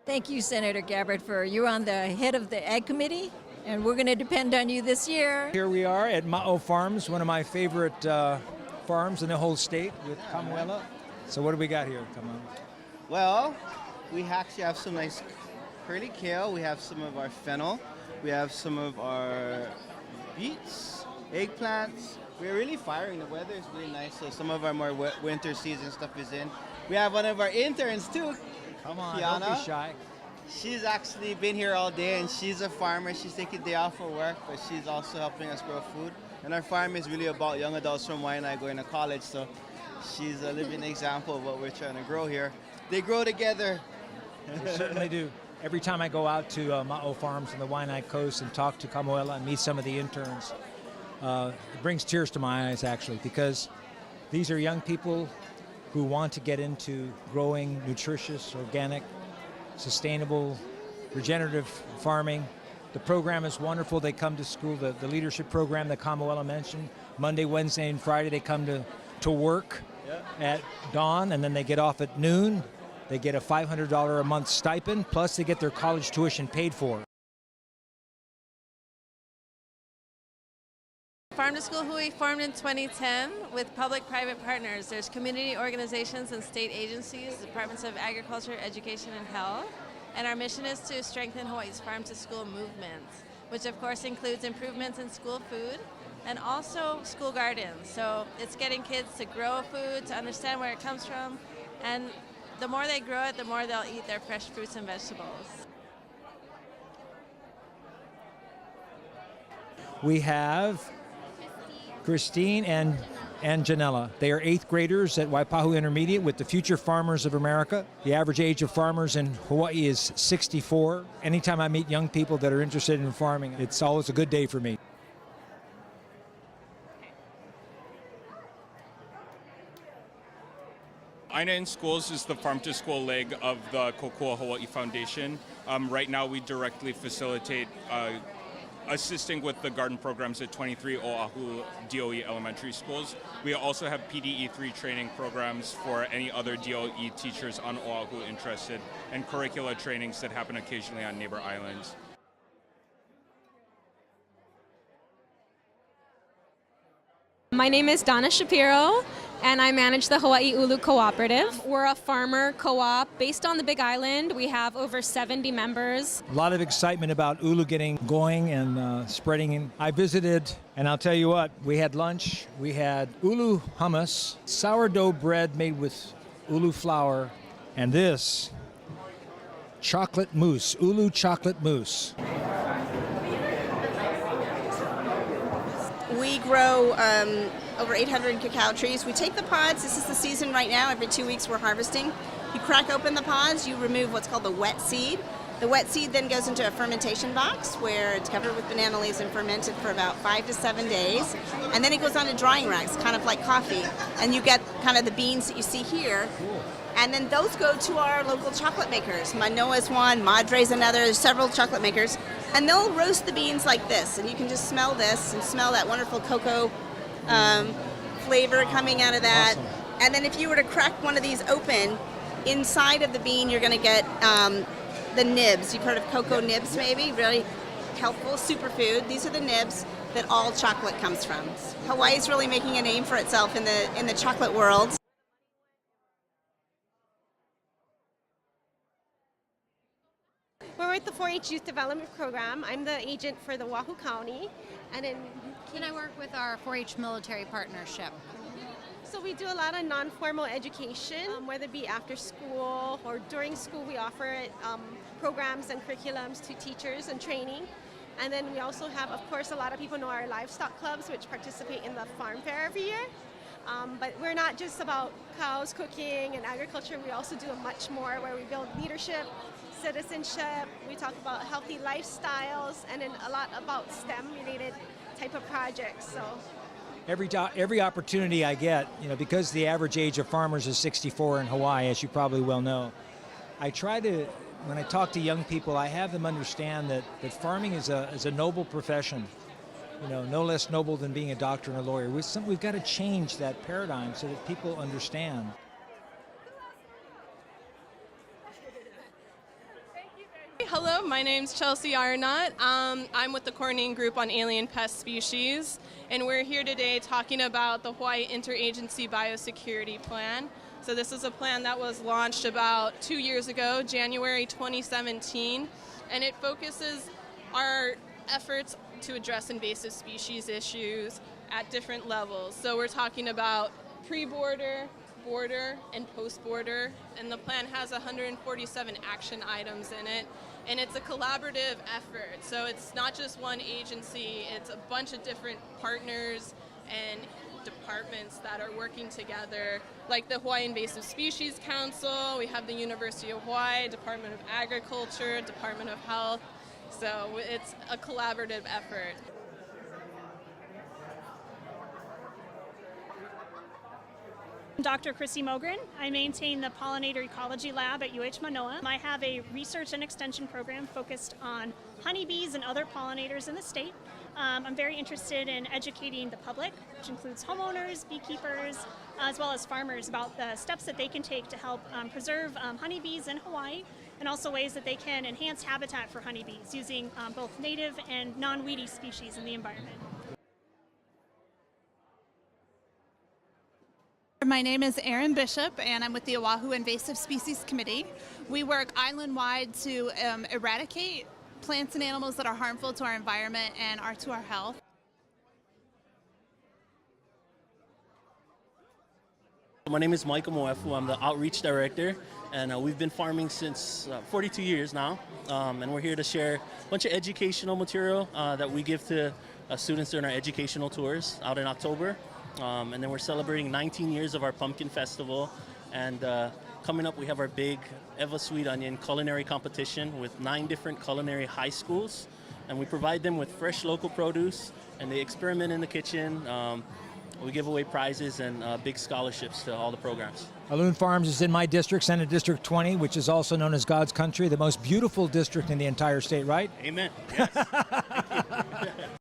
Thank you, Senator Gabbard, you're on the head of the Ag Committee, and we're going to depend on you this year. Here we are at Ma'o Farms, one of my favorite farms in the whole state with Kamuela. So what do we got here, Kamuela? Well, we actually have some nice curly kale. We have some of our fennel. We have some of our beets, eggplants. We're really firing. The weather is really nice, so some of our more winter season stuff is in. We have one of our interns too. Come on, Kiana. don't be shy. She's actually been here all day, and she's a farmer. She's taking a day off for work, but she's also helping us grow food. And our farm is really about young adults from Hawai'i going to college, so she's a living example of what we're trying to grow here. They grow together. They certainly do. Every time I go out to Ma'o Farms on the Waianae Coast and talk to Kamuela and meet some of the interns, it brings tears to my eyes, actually, because these are young people who want to get into growing nutritious, organic, sustainable, regenerative farming. The program is wonderful. They come to school, the leadership program that Kamuela mentioned. Monday, Wednesday, and Friday they come to work at dawn, and then they get off at noon. They get a $500 a month stipend, plus they get their college tuition paid for. Farm to School Hui formed in 2010 with public-private partners. There's community organizations and state agencies, Departments of Agriculture, Education, and Health. And our mission is to strengthen Hawaii's farm to school movement, which of course includes improvements in school food and also school gardens. So it's getting kids to grow food, to understand where it comes from, and the more they grow it, the more they'll eat their fresh fruits and vegetables. We have Christine and Janella. They are 8th graders at Waipahu Intermediate with the Future Farmers of America. The average age of farmers in Hawaii is 64. Anytime I meet young people that are interested in farming, it's always a good day for me. Aina in Schools is the farm to school leg of the Kokua Hawaii Foundation. Right now we directly facilitate assisting with the garden programs at 23 Oahu DOE elementary schools. We also have PDE3 training programs for any other DOE teachers on Oahu interested, and curricula trainings that happen occasionally on neighbor islands. My name is Donna Shapiro, and I manage the Hawaii Ulu Cooperative. We're a farmer co-op based on the Big Island. We have over 70 members. A lot of excitement about Ulu getting going and spreading. I visited, and I'll tell you what, we had lunch. We had Ulu hummus, sourdough bread made with Ulu flour, and this chocolate mousse, Ulu chocolate mousse. We grow over 800 cacao trees. We take the pods. This is the season right now. Every 2 weeks we're harvesting. You crack open the pods. You remove what's called the wet seed. The wet seed then goes into a fermentation box where it's covered with banana leaves and fermented for about 5 to 7 days. And then it goes on to drying racks, kind of like coffee. And you get kind of the beans that you see here. And then those go to our local chocolate makers. Manoa's one, Madre's another. There's several chocolate makers. And they'll roast the beans like this. And you can just smell this and smell that wonderful cocoa flavor coming out of that. Awesome. And then if you were to crack one of these open, inside of the bean you're going to get the nibs. You've heard of cocoa nibs maybe? Really helpful superfood. These are the nibs that all chocolate comes from. Hawaii's really making a name for itself in the chocolate world. We're with the 4-H Youth Development Program. I'm the agent for the Oahu County. And I work with our 4-H military partnership. So we do a lot of non-formal education, whether it be after school or during school. We offer programs and curriculums to teachers and training. And then we also have, of course, a lot of people know our livestock clubs, which participate in the farm fair every year. But we're not just about cows, cooking, and agriculture. We also do much more where we build leadership, citizenship, we talk about healthy lifestyles, and then a lot about STEM-related type of projects. So every opportunity I get, because the average age of farmers is 64 in Hawaii, as you probably well know, I try to, when I talk to young people, I have them understand that farming is a noble profession. No less noble than being a doctor and a lawyer. We've got to change that paradigm so that people understand. my name's Chelsea Arnott. I'm with the coordinating group on alien pest species, and we're here today talking about the Hawaii Interagency Biosecurity Plan. So this is a plan that was launched about 2 years ago, January 2017, and it focuses our efforts to address invasive species issues at different levels. So we're talking about pre-border, border, and post-border, and the plan has 147 action items in it, and it's a collaborative effort. So it's not just one agency, it's a bunch of different partners and departments that are working together, like the Hawaii Invasive Species Council, we have the University of Hawaii, Department of Agriculture, Department of Health, so it's a collaborative effort. I'm Dr. Chrissy Mogren. I maintain the Pollinator Ecology Lab at UH Manoa. I have a research and extension program focused on honeybees and other pollinators in the state. I'm very interested in educating the public, which includes homeowners, beekeepers, as well as farmers about the steps that they can take to help preserve honeybees in Hawaii, and also ways that they can enhance habitat for honeybees using both native and non-weedy species in the environment. My name is Erin Bishop, and I'm with the Oahu Invasive Species Committee. We work island-wide to eradicate plants and animals that are harmful to our environment and are to our health. My name is Michael Moefu. I'm the Outreach Director, and we've been farming since 42 years now, and we're here to share a bunch of educational material that we give to students during our educational tours out in October. And then we're celebrating 19 years of our Pumpkin Festival, and coming up we have our big Eva Sweet Onion culinary competition with 9 different culinary high schools, and we provide them with fresh local produce, and they experiment in the kitchen. We give away prizes and big scholarships to all the programs. Loon Farms is in my district, Senate District 20, which is also known as God's Country, the most beautiful district in the entire state, right? Amen. Yes. Thank you.